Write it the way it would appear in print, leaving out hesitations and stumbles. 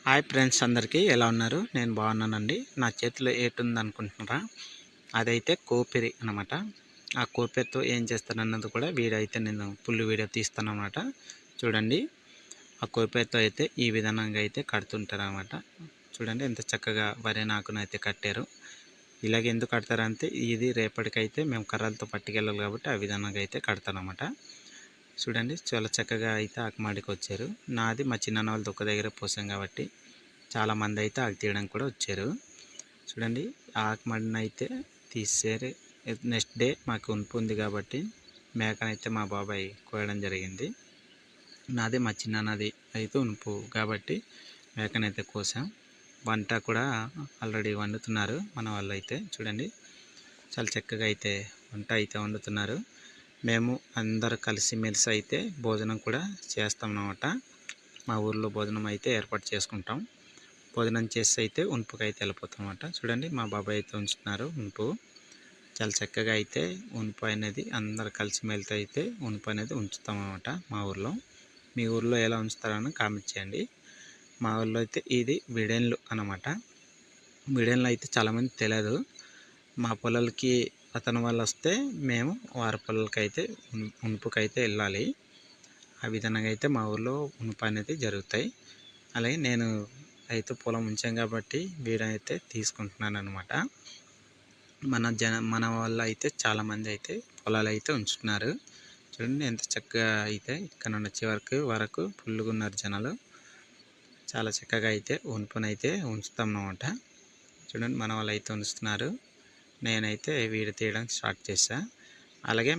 Hi friends, అందరికీ ఎలా ఉన్నారు? నేను బాగున్నానండి. నా చేతిలో ఏటుంది అనుకుంటున్నారా? అదైతే కోపిరి అనమాట. ఆ కోపిరితో ఏం చేస్తానన్నది కూడా వీడియో అయితే నేను ఫుల్ వీడియో తీస్తానన్నమాట. చూడండి, ఆ కోపిరితో అయితే ఈ విధంగా అయితే కడుతుంటారనమాట. చూడండి ఎంత చక్కగా వరి నాకునైతే కట్టారు. ఇలాగ ఎందుకు కడతారంటే ఇది రేపటికైతే మేము కర్రలతో పట్టుకెళ్ళాలి కాబట్టి ఆ విధంగా అయితే కడతానమాట. చూడండి చాలా చక్కగా అయితే ఆకుమాడికి వచ్చారు. నాది మా చిన్నాన్న వాళ్ళది ఒక దగ్గర పోసాం కాబట్టి చాలామంది అయితే ఆకు తీయడానికి కూడా వచ్చారు. చూడండి ఆకుమడిని అయితే తీసేరు. నెక్స్ట్ డే మాకు ఉనుపు ఉంది కాబట్టి మేకనైతే మా బాబాయ్ కోయడం జరిగింది. నాది మా చిన్నాన్నది అయితే ఉనుపు కాబట్టి మేకనైతే కోసాం. వంట కూడా ఆల్రెడీ వండుతున్నారు మన వాళ్ళు అయితే. చూడండి చాలా చక్కగా అయితే వంట అయితే వండుతున్నారు. మేము అందరు కలిసిమెలిసి అయితే భోజనం కూడా చేస్తాం అన్నమాట. మా ఊర్లో భోజనం అయితే ఏర్పాటు చేసుకుంటాం. భోజనం చేసి అయితే ఉనుపుకి అయితే వెళ్ళిపోతాం అన్నమాట. చూడండి మా బాబాయ్ అయితే ఉంచుతున్నారు ఉనుపు. చాలా చక్కగా అయితే ఉనుపు అనేది అందరు కలిసిమెలిసి అయితే ఉనుపు అనేది ఉంచుతాం అన్నమాట మా ఊర్లో. మీ ఊర్లో ఎలా ఉంచుతారని కామెంట్ చేయండి. మా ఊర్లో అయితే ఇది విడెన్లు అన్నమాట. విడెన్లు అయితే చాలామంది తెలియదు. మా పొలాలకి అతని వాళ్ళు వస్తే మేము వారి పొలాలకి అయితే ఉనుపుకైతే వెళ్ళాలి. ఆ విధంగా అయితే మా ఊర్లో ఉనుపు అనేది జరుగుతాయి. అలాగే నేను అయితే పొలం ఉంచాం కాబట్టి వీడైతే తీసుకుంటున్నాను అనమాట. మన వాళ్ళు అయితే చాలామంది అయితే పొలాలు అయితే ఉంచుతున్నారు. చూడండి ఎంత చక్కగా అయితే ఇక్కడ నుండి వచ్చే వరకు ఫుల్గా ఉన్నారు జనాలు. చాలా చక్కగా అయితే ఉనుపునైతే ఉంచుతాం అన్నమాట. చూడండి మన వాళ్ళు అయితే ఉంచుతున్నారు. నేనైతే వీడు తీయడానికి స్టార్ట్ చేశా. అలాగే